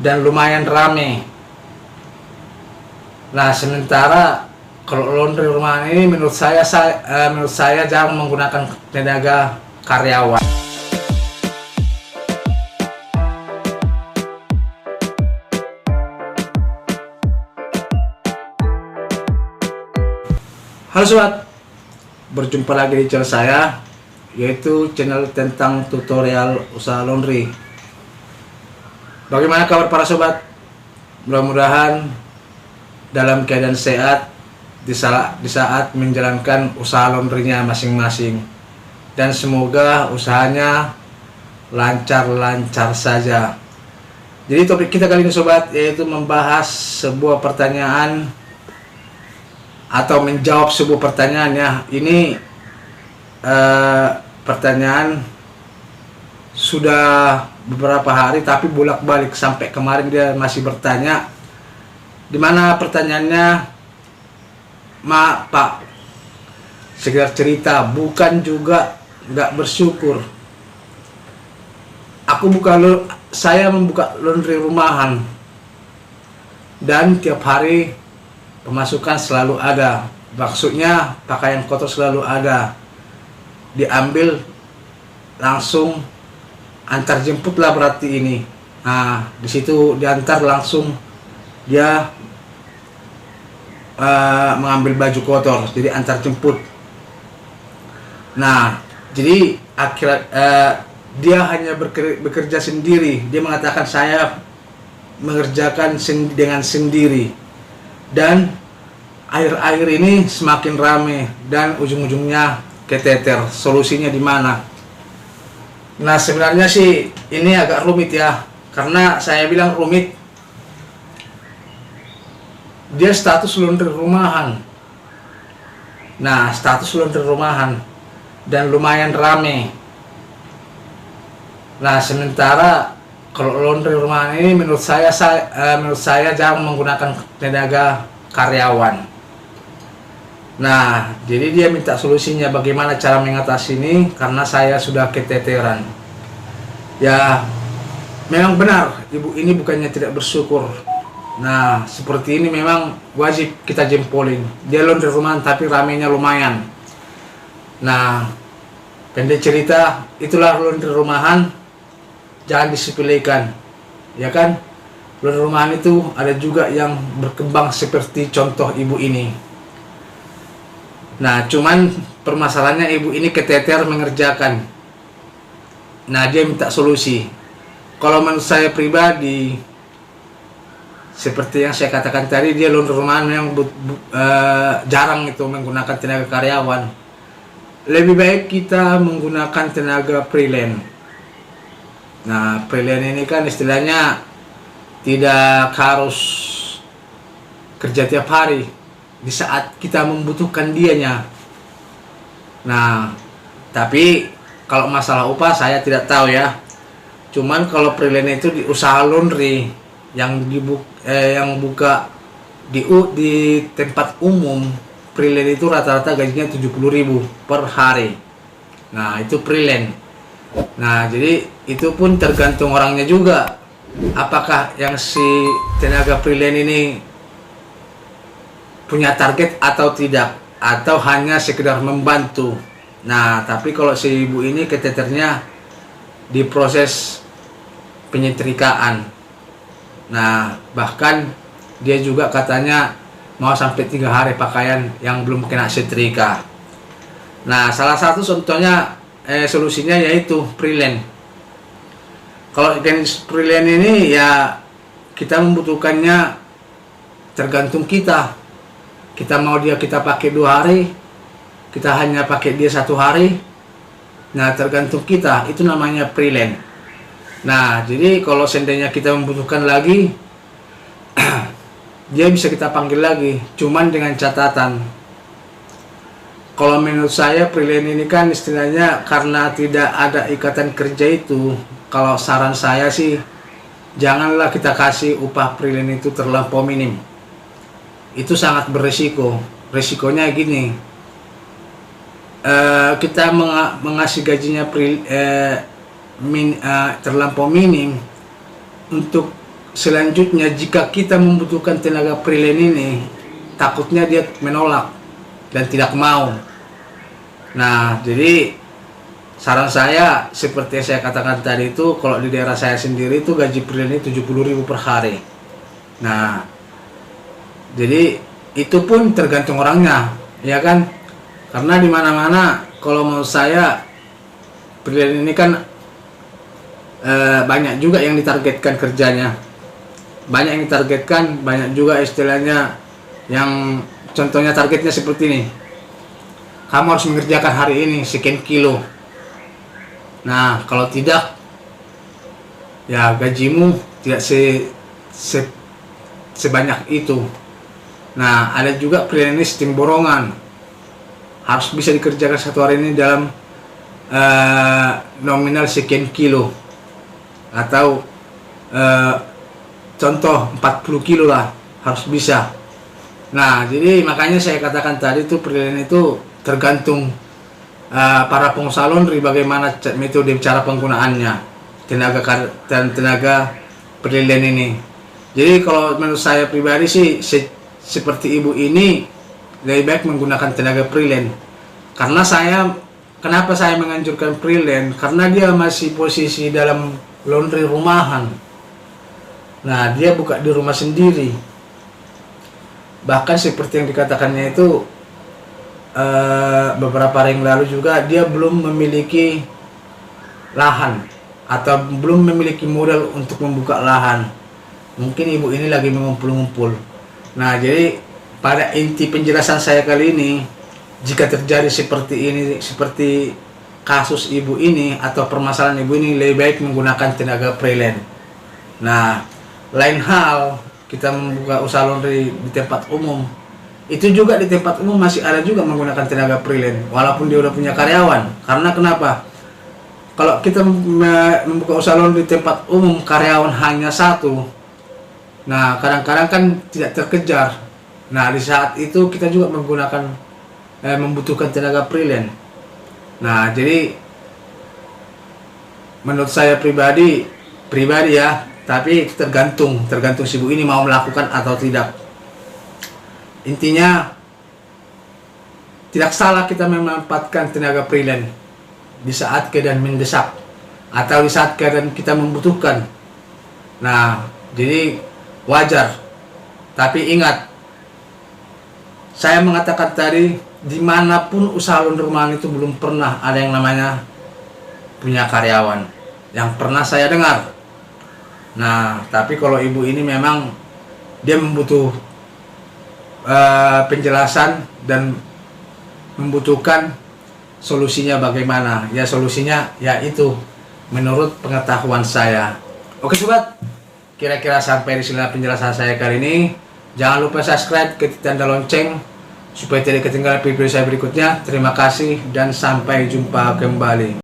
dan lumayan rame. Nah, sementara kalau laundry rumahan ini menurut saya jarang menggunakan tenaga karyawan. Halo sobat, berjumpa lagi di channel saya, yaitu channel tentang tutorial usaha laundry. Bagaimana kabar para sobat? Mudah-mudahan dalam keadaan sehat di saat menjalankan usaha laundrynya masing-masing, dan semoga usahanya lancar-lancar saja. Jadi topik kita kali ini sobat, yaitu membahas sebuah pertanyaan atau menjawab sebuah pertanyaan ya. Ini pertanyaan sudah beberapa hari tapi bolak-balik sampai kemarin dia masih bertanya. Dimana pertanyaannya, Pak, sekedar cerita, bukan juga nggak bersyukur. Saya membuka laundry rumahan dan tiap hari pemasukan selalu ada. Maksudnya pakaian kotor selalu ada, diambil langsung antar jemput lah berarti ini. Nah, di situ diantar langsung dia mengambil baju kotor, jadi antar jemput. Nah, jadi dia hanya bekerja sendiri. Dia mengatakan saya mengerjakan dengan sendiri. Dan akhir-akhir ini semakin ramai dan ujung-ujungnya keteter. Solusinya di mana? Nah, sebenarnya sih ini agak rumit ya. Karena saya bilang rumit, dia status laundry rumahan. Nah, status laundry rumahan dan lumayan rame. Nah, sementara kalau laundry rumahan ini menurut saya jarang menggunakan tenaga karyawan. Nah, jadi dia minta solusinya bagaimana cara mengatasi ini, karena saya sudah keteteran. Ya, memang benar, ibu ini bukannya tidak bersyukur. Nah, seperti ini memang wajib kita jempolin. Dia laundry rumahan tapi ramenya lumayan. Nah, pendek cerita, itulah laundry rumahan. Jangan disepelekan, ya kan? Laundry rumahan itu ada juga yang berkembang seperti contoh ibu ini. Nah, cuman permasalahannya ibu ini keteter mengerjakan. Nah, dia minta solusi. Kalau menurut saya pribadi, seperti yang saya katakan tadi, dia laundry rumahan yang jarang itu menggunakan tenaga karyawan. Lebih baik kita menggunakan tenaga freelance. Nah, freelance ini kan istilahnya tidak harus kerja tiap hari di saat kita membutuhkan dianya. Nah, tapi kalau masalah upah saya tidak tahu ya. Cuman kalau freelance itu di usaha laundry yang buka di tempat umum, freelance itu rata-rata gajinya 70.000 per hari. Nah, itu freelance. Nah, jadi itu pun tergantung orangnya juga. Apakah yang si tenaga freelance ini punya target atau tidak, atau hanya sekedar membantu. Nah, tapi kalau si ibu ini keteternya di proses penyetrikaan. Nah, bahkan dia juga katanya mau sampai 3 hari pakaian yang belum kena setrika. Nah, salah satu contohnya solusinya yaitu freelance. Kalau freelance ini ya kita membutuhkannya tergantung kita. Kita mau kita pakai 2 hari, kita hanya pakai dia 1 hari. Nah, tergantung kita. Itu namanya freelance. Nah, jadi kalau seandainya kita membutuhkan lagi, dia bisa kita panggil lagi. Cuman dengan catatan, kalau menurut saya freelance ini kan istilahnya karena tidak ada ikatan kerja itu, kalau saran saya sih janganlah kita kasih upah freelance itu terlampau minim. Itu sangat beresiko. Resikonya gini, kita mengasih gajinya terlampau minim untuk selanjutnya jika kita membutuhkan tenaga freelance ini, takutnya dia menolak dan tidak mau. Nah, jadi saran saya seperti yang saya katakan tadi itu, kalau di daerah saya sendiri itu gaji freelance 70.000 per hari. Nah, jadi itu pun tergantung orangnya, ya kan? Karena di mana-mana kalau menurut saya freelance ini kan banyak juga yang ditargetkan kerjanya. Banyak yang ditargetkan, banyak juga istilahnya yang contohnya targetnya seperti ini. Kamu harus mengerjakan hari ini sekian kilo. Nah, kalau tidak, ya gajimu tidak sebanyak itu. Nah, ada juga freelance tim borongan. Harus bisa dikerjakan satu hari ini dalam nominal sekian kilo. Atau contoh 40 kilo lah, harus bisa. Nah, jadi makanya saya katakan tadi itu freelance itu tergantung para pengusaha laundry bagaimana metode cara penggunaannya tenaga freelance ini. Jadi kalau menurut saya pribadi sih seperti ibu ini lebih baik menggunakan tenaga freelance. Kenapa saya menganjurkan freelance? Karena dia masih posisi dalam laundry rumahan. Nah, dia buka di rumah sendiri. Bahkan seperti yang dikatakannya itu beberapa hari yang lalu juga dia belum memiliki lahan atau belum memiliki modal untuk membuka lahan. Mungkin ibu ini lagi mengumpul-ngumpul. Nah, jadi pada inti penjelasan saya kali ini, jika terjadi seperti ini, seperti kasus ibu ini atau permasalahan ibu ini, lebih baik menggunakan tenaga freelance. Nah, lain hal kita membuka usaha laundry di tempat umum, itu juga di tempat umum masih ada juga menggunakan tenaga freelance walaupun dia udah punya karyawan. Karena kenapa? Kalau kita membuka usaha laundry di tempat umum, karyawan hanya satu, nah kadang-kadang kan tidak terkejar. Nah, di saat itu kita juga membutuhkan tenaga freelance. Nah, jadi menurut saya pribadi ya, tapi itu tergantung si ibu ini mau melakukan atau tidak. Intinya tidak salah kita memanfaatkan tenaga freelance di saat keadaan mendesak atau di saat keadaan kita membutuhkan. Nah, jadi wajar. Tapi ingat, saya mengatakan tadi, dimanapun usaha laundry rumahan itu belum pernah ada yang namanya punya karyawan, yang pernah saya dengar. Nah, tapi kalau ibu ini memang dia membutuhkan penjelasan dan membutuhkan solusinya bagaimana. Ya, solusinya yaitu menurut pengetahuan saya. Oke sobat, kira-kira sampai di sini penjelasan saya kali ini. Jangan lupa subscribe, ketik tanda lonceng supaya tidak ketinggalan video saya berikutnya. Terima kasih dan sampai jumpa kembali.